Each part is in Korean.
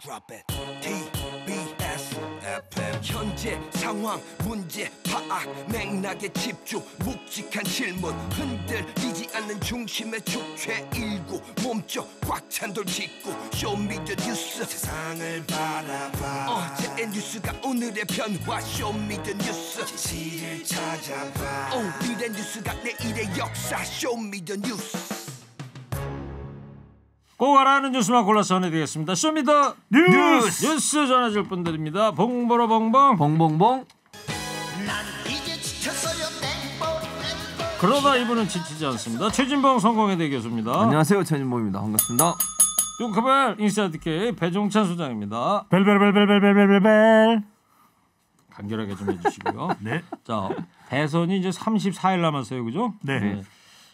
Drop it. TBS FM. 현재 상황 문제 파악 맥락에 집중 묵직한 질문 흔들리지 않는 중심의 축제 일구 몸쪽 꽉 찬 돌 짚고 쇼미더 뉴스 세상을 바라봐 어제의 뉴스가 오늘의 변화 쇼미더 뉴스 진실을 찾아봐 오늘의 뉴스가 내일의 역사 쇼미더 뉴스 꼭 알아는 뉴스만 골라서 전해드리겠습니다. 쇼미더 뉴스 전해줄 분들입니다. 봉보로 봉봉 봉봉봉. 그러다 이분은 지치지 않습니다. 최진봉 성공회대 교수입니다. 안녕하세요, 최진봉입니다. 반갑습니다. 뚱크벨 인사이드K 배종찬 소장입니다. 벨벨벨벨벨벨벨. 간결하게 좀 해주시고요. 네. 자, 대선이 이제 34일 남았어요, 그죠? 네.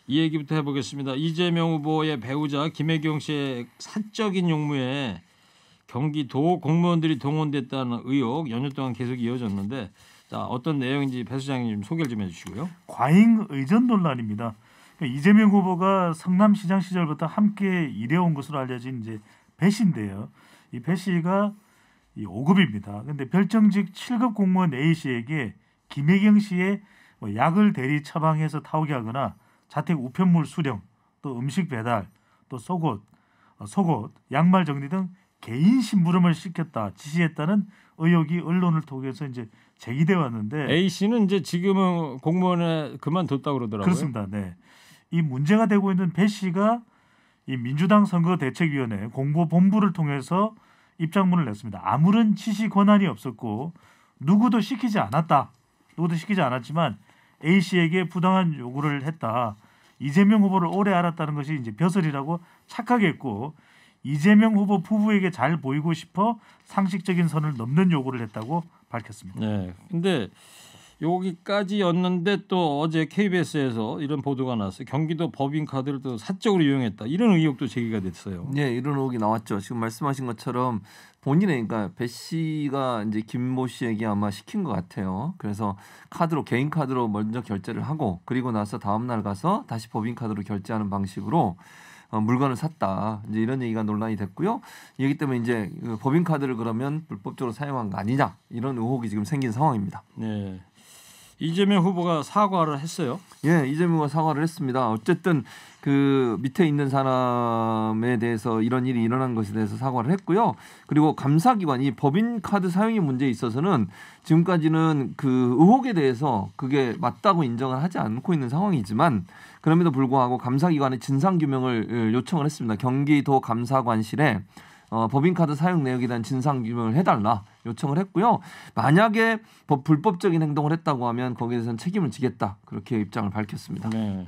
이 얘기부터 해보겠습니다. 이재명 후보의 배우자 김혜경 씨의 사적인 용무에 경기도 공무원들이 동원됐다는 의혹 연휴 동안 계속 이어졌는데, 자 어떤 내용인지 배 소장님 좀 소개를 좀 해주시고요. 과잉 의전 논란입니다. 그러니까 이재명 후보가 성남시장 시절부터 함께 일해온 것으로 알려진 이제 배 씨인데요. 이 배 씨가 이 5급입니다. 그런데 별정직 7급 공무원 A 씨에게 김혜경 씨의 뭐 약을 대리 처방해서 타오게 하거나 자택 우편물 수령, 또 음식 배달, 또 속옷, 양말 정리 등 개인 심부름을 시켰다, 지시했다는 의혹이 언론을 통해서 이제 제기돼 왔는데 A 씨는 이제 지금은 공무원에 그만뒀다고 그러더라고요. 그렇습니다. 네, 이 문제가 되고 있는 배 씨가 이 민주당 선거대책위원회 공보본부를 통해서 입장문을 냈습니다. 아무런 지시 권한이 없었고 누구도 시키지 않았지만 A 씨에게 부당한 요구를 했다. 이재명 후보를 오래 알았다는 것이 이제 벼슬이라고 착각했고 이재명 후보 부부에게 잘 보이고 싶어 상식적인 선을 넘는 요구를 했다고 밝혔습니다. 네. 근데 여기까지였는데 또 어제 KBS에서 이런 보도가 나왔어요. 경기도 법인카드를 또 사적으로 이용했다. 이런 의혹도 제기가 됐어요. 네, 이런 의혹이 나왔죠. 지금 말씀하신 것처럼 본인의 그러니까 배 씨가 이제 김모 씨에게 아마 시킨 것 같아요. 그래서 개인 카드로 먼저 결제를 하고 그리고 나서 다음 날 가서 다시 법인 카드로 결제하는 방식으로 물건을 샀다. 이제 이런 얘기가 논란이 됐고요. 얘기 때문에 이제 법인 카드를 그러면 불법적으로 사용한 거 아니냐 이런 의혹이 지금 생긴 상황입니다. 네. 이재명 후보가 사과를 했어요. 예, 이재명 후보가 사과를 했습니다. 어쨌든 그 밑에 있는 사람에 대해서 이런 일이 일어난 것에 대해서 사과를 했고요. 그리고 감사기관이 법인 카드 사용의 문제에 있어서는 지금까지는 그 의혹에 대해서 그게 맞다고 인정을 하지 않고 있는 상황이지만 그럼에도 불구하고 감사기관에 진상규명을 요청을 했습니다. 경기도 감사관실에 법인카드 사용 내역에 대한 진상규명을 해달라 요청을 했고요. 만약에 불법적인 행동을 했다고 하면 거기에 대해서는 책임을 지겠다 그렇게 입장을 밝혔습니다. 네.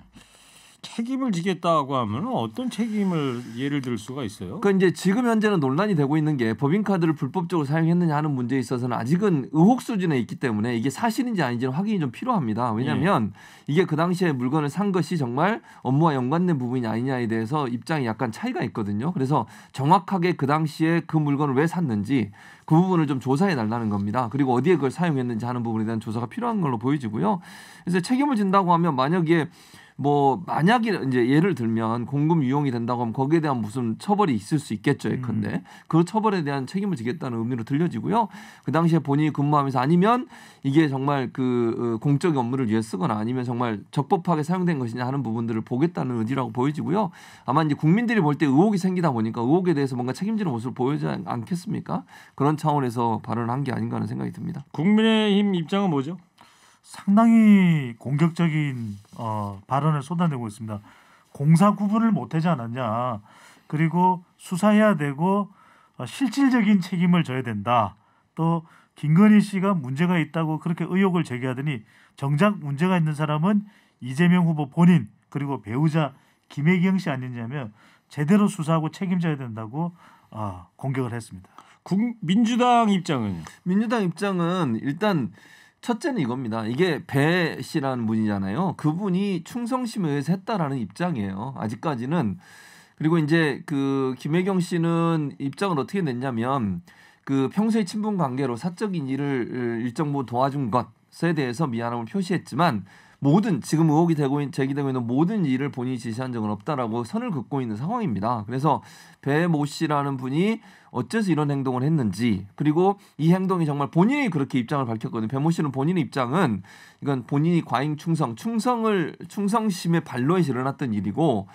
책임을 지겠다고 하면 어떤 책임을 예를 들 수가 있어요? 그러니까 이제 지금 현재는 논란이 되고 있는 게 법인카드를 불법적으로 사용했느냐 하는 문제에 있어서는 아직은 의혹 수준에 있기 때문에 이게 사실인지 아닌지는 확인이 좀 필요합니다. 왜냐하면 이게 그 당시에 물건을 산 것이 정말 업무와 연관된 부분이 아니냐에 대해서 입장이 약간 차이가 있거든요. 그래서 정확하게 그 당시에 그 물건을 왜 샀는지 그 부분을 좀 조사해 달라는 겁니다. 그리고 어디에 그걸 사용했는지 하는 부분에 대한 조사가 필요한 걸로 보여지고요. 그래서 책임을 진다고 하면 만약에 이제 예를 들면 공금 유용이 된다고 하면 거기에 대한 무슨 처벌이 있을 수 있겠죠. 예컨대 그 처벌에 대한 책임을 지겠다는 의미로 들려지고요. 그 당시에 본인이 근무하면서 아니면 이게 정말 그 공적 업무를 위해 쓰거나 아니면 정말 적법하게 사용된 것이냐 하는 부분들을 보겠다는 의지라고 보여지고요. 아마 이제 국민들이 볼 때 의혹이 생기다 보니까 의혹에 대해서 뭔가 책임지는 모습을 보이지 않겠습니까? 그런 차원에서 발언을 한 게 아닌가 하는 생각이 듭니다. 국민의힘 입장은 뭐죠? 상당히 공격적인 발언을 쏟아내고 있습니다. 공사 구분을 못하지 않았냐. 그리고 수사해야 되고 실질적인 책임을 져야 된다. 또 김건희 씨가 문제가 있다고 그렇게 의혹을 제기하더니 정작 문제가 있는 사람은 이재명 후보 본인 그리고 배우자 김혜경 씨 아니냐며 제대로 수사하고 책임져야 된다고 공격을 했습니다. 민주당 입장은요? 민주당 입장은 일단 첫째는 이겁니다. 이게 배 씨라는 분이잖아요. 그분이 충성심에 의해서 했다라는 입장이에요. 아직까지는. 그리고 이제 그 김혜경 씨는 입장을 어떻게 냈냐면 그 평소의 친분 관계로 사적인 일을 일정 부분 도와준 것에 대해서 미안함을 표시했지만 모든 지금 의혹이 제기되고 있는 모든 일을 본인이 지시한 적은 없다라고 선을 긋고 있는 상황입니다. 그래서 배모 씨라는 분이 어째서 이런 행동을 했는지, 그리고 이 행동이 정말 본인이 그렇게 입장을 밝혔거든요. 배모 씨는 본인의 입장은 이건 본인이 과잉 충성심의 발로에서 일어났던 일이고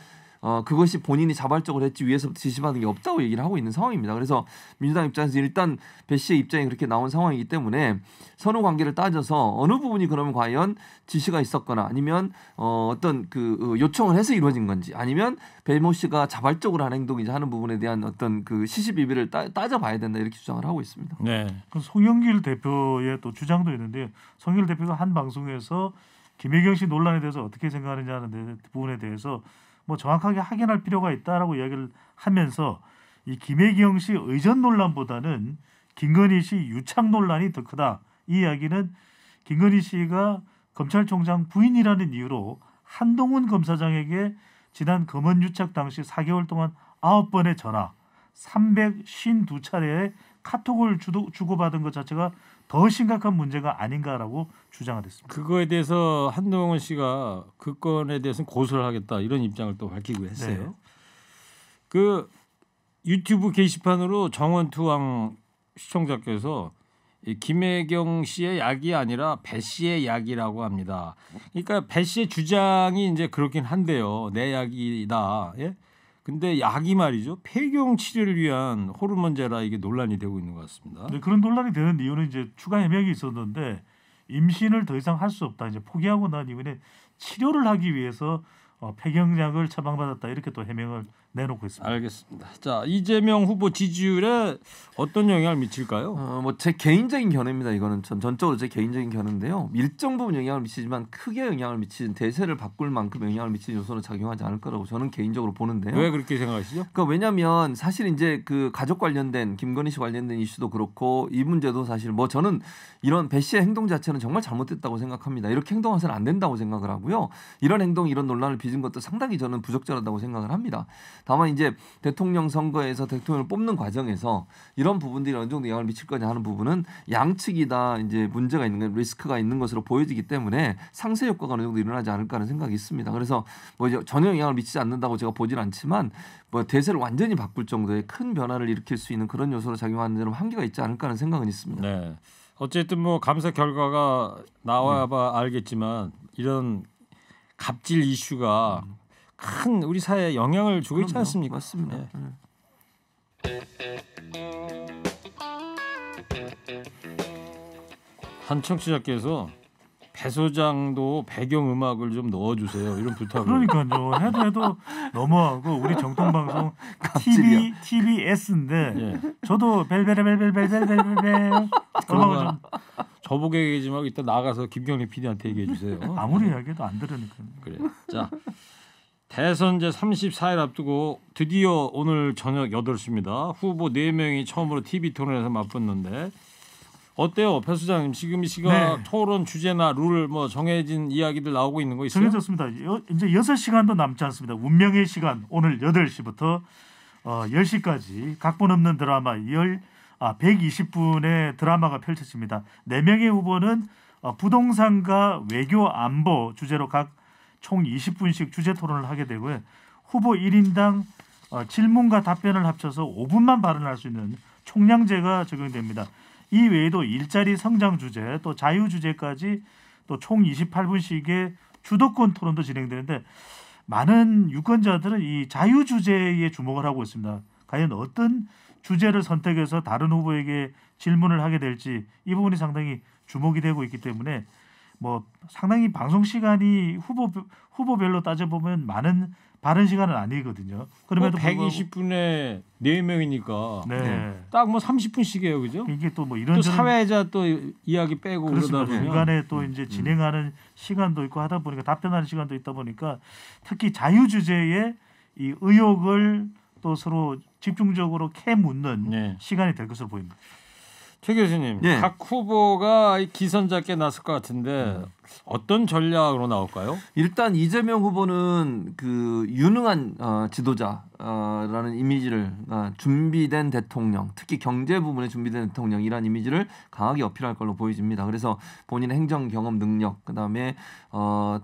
그것이 본인이 자발적으로 했지 위에서부터 지시받은 게 없다고 얘기를 하고 있는 상황입니다. 그래서 민주당 입장에서 일단 배 씨의 입장이 그렇게 나온 상황이기 때문에 선후 관계를 따져서 어느 부분이 그러면 과연 지시가 있었거나 아니면 어떤 그 요청을 해서 이루어진 건지, 아니면 배모 씨가 자발적으로 한 행동이지 하는 부분에 대한 어떤 그 시시비비를 따져봐야 된다, 이렇게 주장을 하고 있습니다. 네. 그 송영길 대표의 또 주장도 있는데, 송영길 대표가 한 방송에서 김혜경 씨 논란에 대해서 어떻게 생각하느냐 하는 부분에 대해서 뭐 정확하게 확인할 필요가 있다라고 이야기를 하면서 이 김혜경 씨 의전 논란보다는 김건희 씨 유착 논란이 더 크다. 이 이야기는 김건희 씨가 검찰총장 부인이라는 이유로 한동훈 검사장에게 지난 검언 유착 당시 4개월 동안 9번의 전화, 352차례의 카톡을 주고받은 것 자체가 더 심각한 문제가 아닌가라고 주장을 했습니다. 그거에 대해서 한동훈 씨가 그 건에 대해서는 고소를 하겠다, 이런 입장을 또 밝히고 했어요. 네. 그 유튜브 게시판으로 정원투왕 시청자께서 이 김혜경 씨의 약이 아니라 배 씨의 약이라고 합니다. 그러니까 배 씨의 주장이 이제 그렇긴 한데요. 내 약이다. 예? 근데 약이 말이죠. 폐경 치료를 위한 호르몬제라 이게 논란이 되고 있는 것 같습니다. 네, 그런 논란이 되는 이유는 이제 추가 해명이 있었는데, 임신을 더 이상 할 수 없다, 이제 포기하고 난 이후에 치료를 하기 위해서 폐경약을 처방받았다, 이렇게 또 해명을 내놓고 있습니다. 알겠습니다. 자, 이재명 후보 지지율에 어떤 영향을 미칠까요? 뭐 제 개인적인 견해입니다. 이거는 전적으로 제 개인적인 견해인데요. 일정 부분 영향을 미치지만 크게 영향을 미치는, 대세를 바꿀 만큼 영향을 미치는 요소는 작용하지 않을 거라고 저는 개인적으로 보는데요. 왜 그렇게 생각하시죠? 그러니까 왜냐하면 사실 이제 그 가족 관련된, 김건희 씨 관련된 이슈도 그렇고 이 문제도 사실 뭐 저는 이런 배 씨의 행동 자체는 정말 잘못됐다고 생각합니다. 이렇게 행동해서는 안 된다고 생각을 하고요. 이런 행동, 이런 논란을 빚은 것도 상당히 저는 부적절하다고 생각을 합니다. 다만 이제 대통령 선거에서 대통령을 뽑는 과정에서 이런 부분들이 어느 정도 영향을 미칠 거냐 하는 부분은 양측이 다 이제 문제가 있는 건, 리스크가 있는 것으로 보여지기 때문에 상쇄 효과가 어느 정도 일어나지 않을까 하는 생각이 있습니다. 그래서 뭐 전혀 영향을 미치지 않는다고 제가 보진 않지만 뭐 대세를 완전히 바꿀 정도의 큰 변화를 일으킬 수 있는 그런 요소로 작용하는 데는 한계가 있지 않을까 하는 생각은 있습니다. 네. 어쨌든 뭐 감사 결과가 나와봐 알겠지만 이런 갑질 이슈가 큰 우리 사회에 영향을 주고 있지 그럼요. 않습니까? 맞습니다. 네. 한 청취자께서 배 소장도 배경 음악을 좀 넣어주세요, 이런 부탁을. 그러니까요. 해도 너무하고, 우리 정통방송 갑질이야. TBS인데 예. 저도 벨벨벨벨벨벨벨벨 음악을 좀 저보게 얘기하지 말고 이따 나가서 김경래 PD한테 얘기해 주세요. 아무리 이야기해도 안 들으니까요. 그래. 자, 대선 제 34일 앞두고 드디어 오늘 저녁 8시입니다. 후보 4명이 처음으로 TV 토론에서 맞붙는데 어때요, 배 소장님? 지금 이 시각 네. 토론 주제나 룰 뭐 정해진 이야기들 나오고 있는 거 있어요? 정해졌습니다. 이제 6시간도 남지 않습니다. 운명의 시간, 오늘 8시부터 10시까지 각본 없는 드라마 120분의 드라마가 펼쳐집니다. 4명의 후보는 부동산과 외교 안보 주제로 각 총 20분씩 주제 토론을 하게 되고요. 후보 1인당 질문과 답변을 합쳐서 5분만 발언할 수 있는 총량제가 적용됩니다. 이 외에도 일자리 성장 주제, 또 자유 주제까지 또 총 28분씩의 주도권 토론도 진행되는데, 많은 유권자들은 이 자유 주제에 주목을 하고 있습니다. 과연 어떤 주제를 선택해서 다른 후보에게 질문을 하게 될지, 이 부분이 상당히 주목이 되고 있기 때문에 뭐 상당히 방송 시간이 후보별로 따져보면 많은 발언 시간은 아니거든요. 그럼에도 120분에 4명이니까 네. 딱 뭐 30분씩이에요, 그죠? 이게 또 뭐 또 이런저런 사회자 또 이야기 빼고 그렇습니다. 그러다 보면 중간에 또 이제 진행하는 시간도 있고 하다 보니까, 답변하는 시간도 있다 보니까 특히 자유 주제에 이 의혹을 또 서로 집중적으로 캐묻는 네. 시간이 될 것으로 보입니다. 최 교수님, 예. 각 후보가 기선잡기에 나설 것 같은데 어떤 전략으로 나올까요? 일단 이재명 후보는 그 유능한 지도자라는 이미지를 준비된 대통령, 특히 경제 부분에 준비된 대통령이라는 이미지를 강하게 어필할 걸로 보여집니다. 그래서 본인의 행정 경험 능력, 그다음에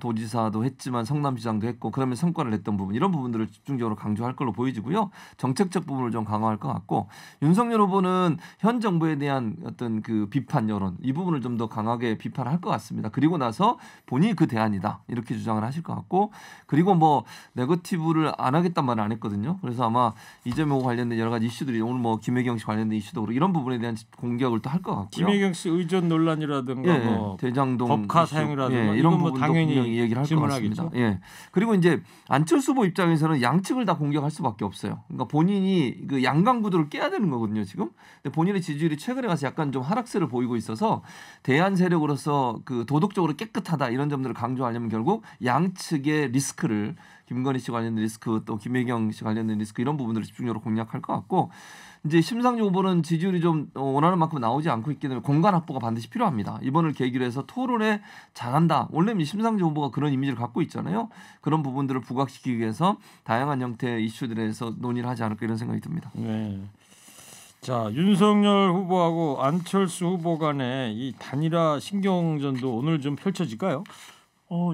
도지사도 했지만 성남시장도 했고 그러면 성과를 냈던 부분 이런 부분들을 집중적으로 강조할 걸로 보여지고요. 정책적 부분을 좀 강화할 것 같고 윤석열 후보는 현 정부에 대한 어떤 그 비판 여론 이 부분을 좀 더 강하게 비판할 것 같습니다. 그리고 나서 본인이 그 대안이다 이렇게 주장을 하실 것 같고 그리고 뭐 네거티브를 안 하겠단 말은 안 했거든요. 그래서 아마 이재명 관련된 여러 가지 이슈들이 오늘 뭐 김혜경 씨 관련된 이슈도 그렇고 이런 부분에 대한 공격을 또 할 것 같고요. 김혜경 씨 의전 논란이라든가 예, 뭐 대장동 법카 이슈, 사용이라든가 이런 이건 뭐 부분도 당연히 분명히 얘기를 할 것 같습니다. 질문하겠죠. 예. 그리고 이제 안철수 후보 입장에서는 양측을 다 공격할 수밖에 없어요. 그러니까 본인이 그 양강 구도를 깨야 되는 거거든요, 지금. 근데 본인의 지지율이 최근에 가서 약간 좀 하락세를 보이고 있어서 대안 세력으로서 그 도덕적으로 깨끗하다 이런 점들을 강조하려면 결국 양측의 리스크를 김건희 씨 관련된 리스크 또 김혜경 씨 관련된 리스크 이런 부분들을 집중적으로 공략할 것 같고 이제 심상정 후보는 지지율이 좀 원하는 만큼 나오지 않고 있기 때문에 공간 확보가 반드시 필요합니다. 이번을 계기로 해서 토론에 잘한다. 원래 심상정 후보가 그런 이미지를 갖고 있잖아요. 그런 부분들을 부각시키기 위해서 다양한 형태의 이슈들에서 논의를 하지 않을까 이런 생각이 듭니다. 네. 자, 윤석열 후보하고 안철수 후보 간의 이 단일화 신경전도 오늘 좀 펼쳐질까요?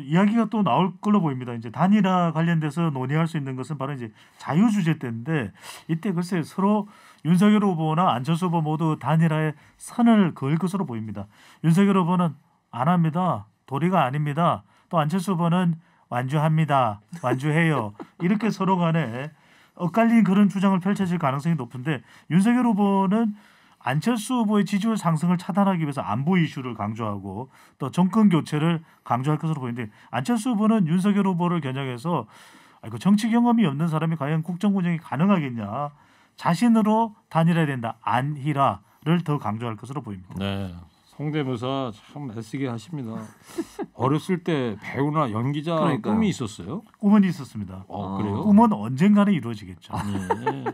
이야기가 또 나올 걸로 보입니다. 이제 단일화 관련돼서 논의할 수 있는 것은 바로 이제 자유주제 때인데 이때 글쎄 서로 윤석열 후보나 안철수 후보 모두 단일화에 선을 그을 것으로 보입니다. 윤석열 후보는 안 합니다. 도리가 아닙니다. 또 안철수 후보는 완주합니다. 완주해요. 이렇게 서로 간에 엇갈린 그런 주장을 펼쳐질 가능성이 높은데 윤석열 후보는 안철수 후보의 지지율 상승을 차단하기 위해서 안보 이슈를 강조하고 또 정권 교체를 강조할 것으로 보이는데 안철수 후보는 윤석열 후보를 겨냥해서 정치 경험이 없는 사람이 과연 국정 운영이 가능하겠냐 자신으로 단일해야 된다 안희라를 더 강조할 것으로 보입니다. 네. 성대모사 참 애쓰게 하십니다. 어렸을 때 배우나 연기자 그러니까요. 꿈이 있었어요? 꿈은 있었습니다. 그래요? 꿈은 언젠가는 이루어지겠죠. 네.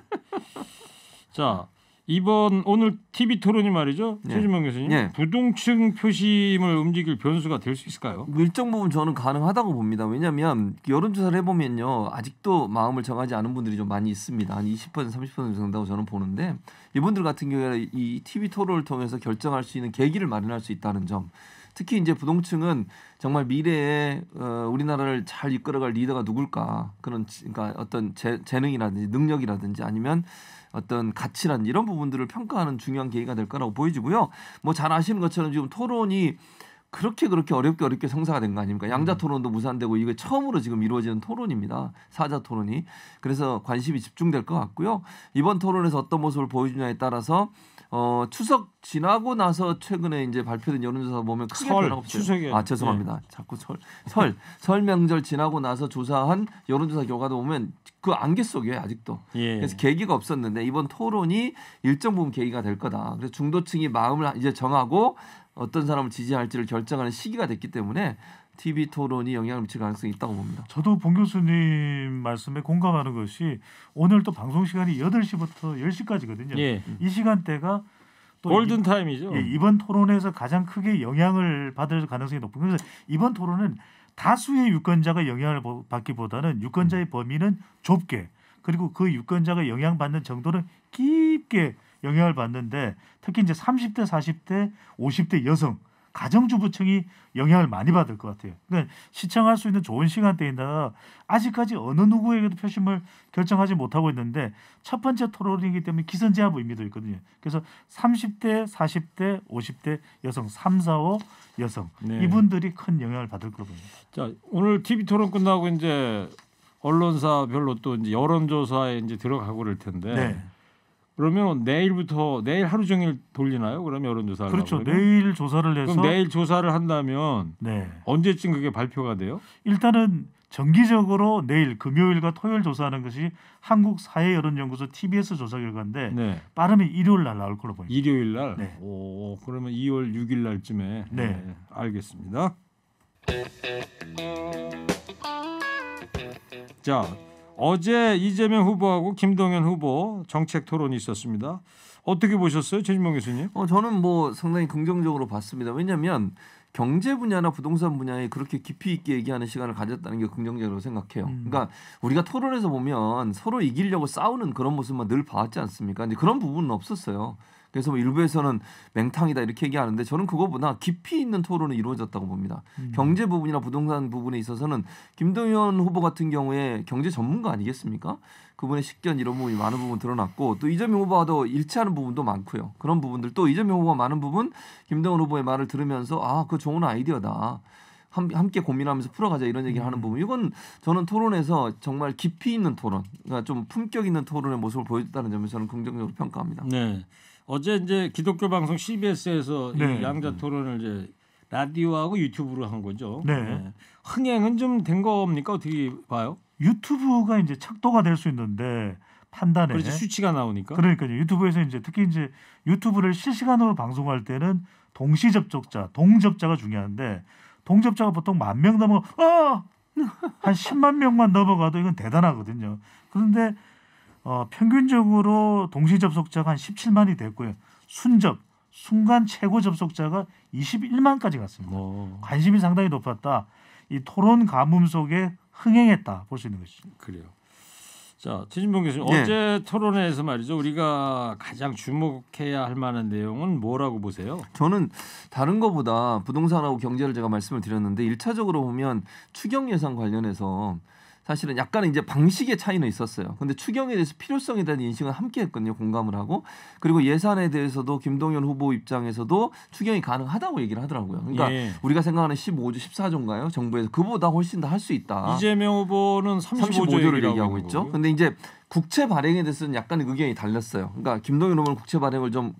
자, 이번 오늘 TV 토론이 말이죠. 네. 최진명 교수님. 네. 부동층 표심을 움직일 변수가 될 수 있을까요? 일정 부분 저는 가능하다고 봅니다. 왜냐하면 여론조사를 해보면요. 아직도 마음을 정하지 않은 분들이 좀 많이 있습니다. 한 20% 30% 정도 된다고 저는 보는데 이분들 같은 경우에 이 TV 토론을 통해서 결정할 수 있는 계기를 마련할 수 있다는 점. 특히 이제 부동층은 정말 미래에 우리나라를 잘 이끌어갈 리더가 누굴까 그러니까 어떤 재능이라든지 능력이라든지 아니면 어떤 가치란 이런 부분들을 평가하는 중요한 계기가 될 거라고 보여지고요. 뭐 잘 아시는 것처럼 지금 토론이 그렇게 어렵게 성사가 된 거 아닙니까? 양자 토론도 무산되고 이게 처음으로 지금 이루어지는 토론입니다. 사자 토론이. 그래서 관심이 집중될 것 같고요. 이번 토론에서 어떤 모습을 보여주냐에 따라서 추석 지나고 나서 최근에 이제 발표된 여론조사 보면 크게 변화가 없어요. 추석에. 죄송합니다. 네. 자꾸 설 명절 지나고 나서 조사한 여론조사 결과도 보면 그 안개 속이에요 아직도. 예. 그래서 계기가 없었는데 이번 토론이 일정 부분 계기가 될 거다. 그래서 중도층이 마음을 이제 정하고 어떤 사람을 지지할지를 결정하는 시기가 됐기 때문에 TV 토론이 영향을 미칠 가능성이 있다고 봅니다. 저도 봉 교수님 말씀에 공감하는 것이 오늘 또 방송 시간이 8시부터 10시까지거든요. 예. 이 시간대가 또 골든 타임이죠. 이번 토론에서 가장 크게 영향을 받을 가능성이 높은 그래서 이번 토론은 다수의 유권자가 영향을 받기보다는 유권자의 범위는 좁게 그리고 그 유권자가 영향받는 정도는 깊게 영향을 받는데 특히 이제 30대, 40대, 50대 여성 가정주부층이 영향을 많이 받을 것 같아요. 그러니까 시청할 수 있는 좋은 시간대인데 아직까지 어느 누구에게도 표심을 결정하지 못하고 있는데 첫 번째 토론이기 때문에 기선제압 의미도 있거든요. 그래서 30대, 40대, 50대 여성 3, 4, 5 여성 네. 이분들이 큰 영향을 받을 거로 봅니다. 자, 오늘 TV 토론 끝나고 이제 언론사별로 또 이제 여론조사에 이제 들어가고 그럴 텐데. 네. 그러면 내일 하루 종일 돌리나요? 그럼 여론조사 그렇죠. 내일 조사를 해서 그럼 내일 조사를 한다면 네. 언제쯤 그게 발표가 돼요? 일단은 정기적으로 내일 금요일과 토요일 조사하는 것이 한국사회여론연구소 TBS 조사 결과인데 네. 빠르면 일요일 날 나올 걸로 보입니다. 일요일 날. 네. 오, 그러면 2월 6일 날쯤에. 네. 알겠습니다. 자, 어제 이재명 후보하고 김동연 후보 정책 토론이 있었습니다. 어떻게 보셨어요, 최진봉 교수님? 저는 뭐 상당히 긍정적으로 봤습니다. 왜냐하면 경제 분야나 부동산 분야에 그렇게 깊이 있게 얘기하는 시간을 가졌다는 게 긍정적으로 생각해요. 그러니까 우리가 토론에서 보면 서로 이기려고 싸우는 그런 모습만 늘 봐왔지 않습니까? 근데 그런 부분은 없었어요. 그래서 뭐 일부에서는 맹탕이다 이렇게 얘기하는데 저는 그거보다 깊이 있는 토론이 이루어졌다고 봅니다. 경제 부분이나 부동산 부분에 있어서는 김동연 후보 같은 경우에 경제 전문가 아니겠습니까? 그분의 식견 이런 부분이 많은 부분 드러났고 또 이재명 후보와도 일치하는 부분도 많고요. 그런 부분들 또 이재명 후보가 많은 부분 김동연 후보의 말을 들으면서 아, 그거 좋은 아이디어다. 함께 고민하면서 풀어가자 이런 얘기를 하는 부분. 이건 저는 토론에서 정말 깊이 있는 토론, 그러니까 좀 품격 있는 토론의 모습을 보여줬다는 점에서 저는 긍정적으로 평가합니다. 네. 어제 이제 기독교 방송 CBS에서 네. 이 양자 토론을 이제 라디오하고 유튜브로 한 거죠. 네. 네. 흥행은 좀 된 겁니까? 어떻게 봐요? 유튜브가 이제 척도가 될 수 있는데 판단에 그렇지 수치가 나오니까. 그러니까요. 유튜브에서 이제 특히 이제 유튜브를 실시간으로 방송할 때는 동시 접촉자, 동접자가 중요한데 동접자가 보통 10,000명 넘어 한 10만 명만 넘어가도 이건 대단하거든요. 그런데 평균적으로 동시 접속자가 한 17만이 됐고요. 순간 최고 접속자가 21만까지 갔습니다. 관심이 상당히 높았다. 이 토론 가뭄 속에 흥행했다 볼 수 있는 것이죠. 그래요. 자, 최진봉 교수님 네. 어제 토론회에서 말이죠. 우리가 가장 주목해야 할 만한 내용은 뭐라고 보세요? 저는 다른 것보다 부동산하고 경제를 제가 말씀을 드렸는데 1차적으로 보면 추경 예산 관련해서 사실은 약간은 이제 방식의 차이는 있었어요. 근데 추경에 대해서 필요성에 대한 인식은 함께 했거든요. 공감을 하고. 그리고 예산에 대해서도 김동연 후보 입장에서도 추경이 가능하다고 얘기를 하더라고요. 그러니까 예. 우리가 생각하는 15조, 14조인가요? 정부에서 그보다 훨씬 더 할 수 있다. 이재명 후보는 35조를 얘기하고 있죠. 거고요. 근데 이제 국채 발행에 대해서는 약간 의견이 달렸어요. 그러니까 김동연 후보는 국채 발행을 좀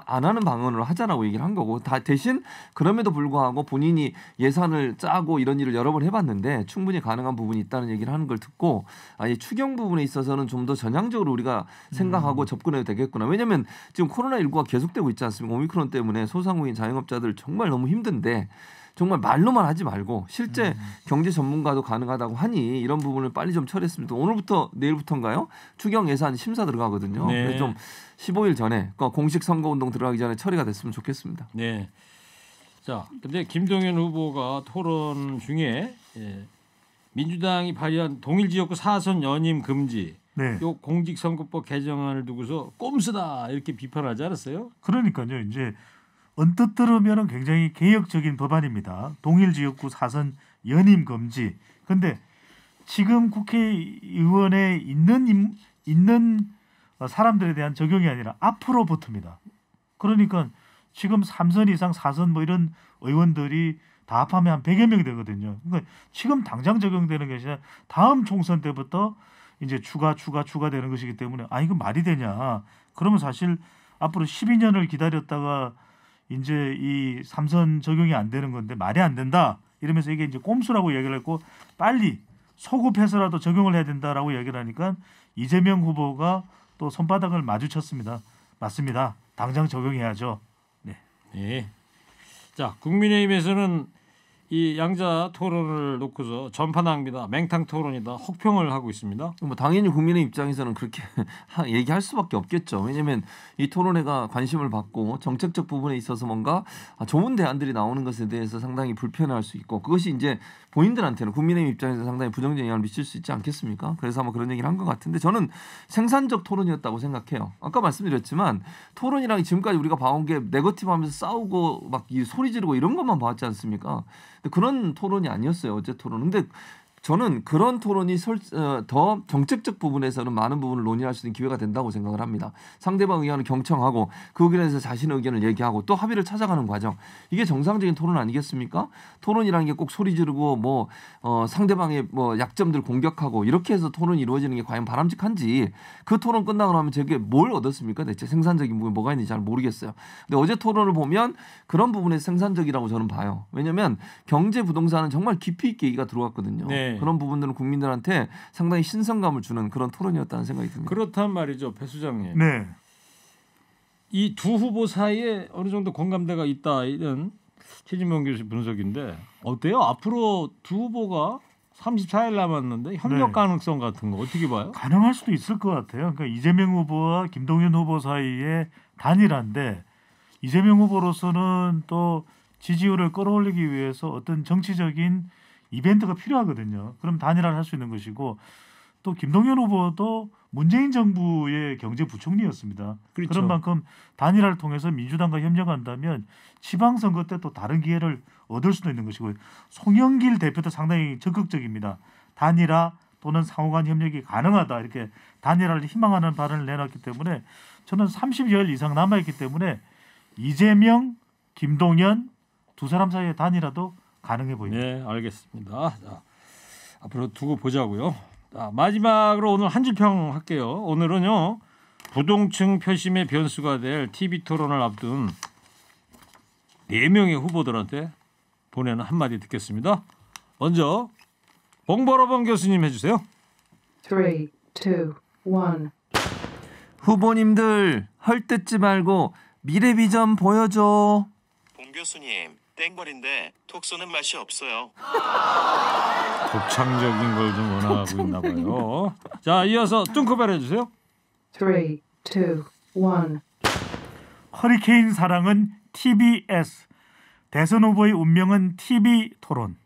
안 하는 방안으로 하자라고 얘기를 한 거고 대신 그럼에도 불구하고 본인이 예산을 짜고 이런 일을 여러 번 해봤는데 충분히 가능한 부분이 있다는 얘기를 하는 걸 듣고 이 추경 부분에 있어서는 좀 더 전향적으로 우리가 생각하고 접근해도 되겠구나. 왜냐하면 지금 코로나19가 계속되고 있지 않습니까? 오미크론 때문에 소상공인 자영업자들 정말 너무 힘든데 정말 말로만 하지 말고 실제 경제 전문가도 가능하다고 하니 이런 부분을 빨리 좀 처리했으면 오늘부터 내일부터인가요? 추경 예산 심사 들어가거든요. 네. 그래서 좀 15일 전에 공식 선거운동 들어가기 전에 처리가 됐으면 좋겠습니다. 네. 자, 근데 김동연 후보가 토론 중에 민주당이 발의한 동일 지역구 사선 연임 금지, 네. 요 공직선거법 개정안을 두고서 꼼수다 이렇게 비판하지 않았어요? 그러니까요. 이제 언뜻 들으면 굉장히 개혁적인 법안입니다. 동일 지역구 사선 연임 금지. 근데 지금 국회의원에 있는 사람들에 대한 적용이 아니라 앞으로 붙습니다. 그러니까 지금 3선 이상 4선 뭐 이런 의원들이 다 합하면 한 100여 명이 되거든요. 그러니까 지금 당장 적용되는 것이 아니라 다음 총선 때부터 이제 추가되는 것이기 때문에 이거 말이 되냐. 그러면 사실 앞으로 12년을 기다렸다가 이제 이 3선 적용이 안 되는 건데 말이 안 된다. 이러면서 이게 이제 꼼수라고 얘기를 했고 빨리 소급해서라도 적용을 해야 된다라고 얘기를 하니까 이재명 후보가 또 손바닥을 마주쳤습니다. 맞습니다. 당장 적용해야죠. 네. 네. 자, 국민의힘에서는 이 양자 토론을 놓고서 전파 낭비다, 맹탕 토론이다, 혹평을 하고 있습니다. 뭐 당연히 국민의 입장에서는 그렇게 얘기할 수밖에 없겠죠. 왜냐하면 이 토론회가 관심을 받고 정책적 부분에 있어서 뭔가 좋은 대안들이 나오는 것에 대해서 상당히 불편해할 수 있고 그것이 이제 본인들한테는 국민의힘 입장에서 상당히 부정적인 영향을 미칠 수 있지 않겠습니까? 그래서 아마 그런 얘기를 한 것 같은데 저는 생산적 토론이었다고 생각해요. 아까 말씀드렸지만 토론이랑 지금까지 우리가 봐온 게 네거티브하면서 싸우고 막 소리 지르고 이런 것만 봐왔지 않습니까? 근데 그런 토론이 아니었어요. 어제 토론. 근데 저는 그런 토론이 더 정책적 부분에서는 많은 부분을 논의할 수 있는 기회가 된다고 생각을 합니다. 상대방 의견을 경청하고 그 의견에 대해서 자신의 의견을 얘기하고 또 합의를 찾아가는 과정. 이게 정상적인 토론 아니겠습니까? 토론이라는 게 꼭 소리 지르고 상대방의 약점들 공격하고 이렇게 해서 토론이 이루어지는 게 과연 바람직한지 그 토론 끝나고 나면 저게 뭘 얻었습니까? 대체 생산적인 부분이 뭐가 있는지 잘 모르겠어요. 근데 어제 토론을 보면 그런 부분에서 생산적이라고 저는 봐요. 왜냐하면 경제 부동산은 정말 깊이 있게 얘기가 들어왔거든요. 네. 그런 부분들은 국민들한테 상당히 신선감을 주는 그런 토론이었다는 생각이 듭니다. 그렇단 말이죠, 배 수장님. 네. 이 두 후보 사이에 어느 정도 공감대가 있다 이런 최진봉 교수 분석인데 어때요? 앞으로 두 후보가 34일 남았는데 협력 네. 가능성 같은 거 어떻게 봐요? 가능할 수도 있을 것 같아요. 그러니까 이재명 후보와 김동연 후보 사이에 단일화인데 이재명 후보로서는 또 지지율을 끌어올리기 위해서 어떤 정치적인 이벤트가 필요하거든요. 그럼 단일화를 할 수 있는 것이고 또 김동연 후보도 문재인 정부의 경제부총리였습니다. 그렇죠. 그런 만큼 단일화를 통해서 민주당과 협력한다면 지방선거 때 또 다른 기회를 얻을 수도 있는 것이고 송영길 대표도 상당히 적극적입니다. 단일화 또는 상호간 협력이 가능하다 이렇게 단일화를 희망하는 발언을 내놨기 때문에 저는 30여일 이상 남아있기 때문에 이재명, 김동연 두 사람 사이의 단일화도 가능해 보입니다. 네, 알겠습니다. 자, 앞으로 두고 보자고요. 자, 마지막으로 오늘 한 줄 평 할게요. 오늘은요. 부동층 표심의 변수가 될 TV 토론을 앞둔 4명의 후보들한테 보내는 한마디 듣겠습니다. 먼저 봉보로봉 교수님 해주세요. 3, 2, 1. 후보님들 헐뜯지 말고 미래 비전 보여줘. 봉 교수님 땡벌인데 톡 쏘는 맛이 없어요. 독창적인 걸 좀 원하고 있나 봐요. 자, 이어서 뚱크벨 해주세요. 3, 2, 1. 허리케인 사랑은 TBS. 대선 후보의 운명은 TV 토론.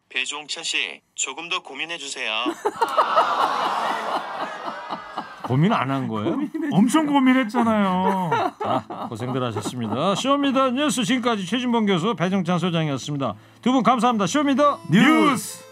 배종찬 씨 조금 더 고민해 주세요. 고민 안 한 거예요? 엄청 고민했잖아요. 자, 고생들 하셨습니다. 쇼미더 뉴스 지금까지 최진봉 교수, 배정찬 소장이었습니다. 두 분 감사합니다. 쇼미더 뉴스.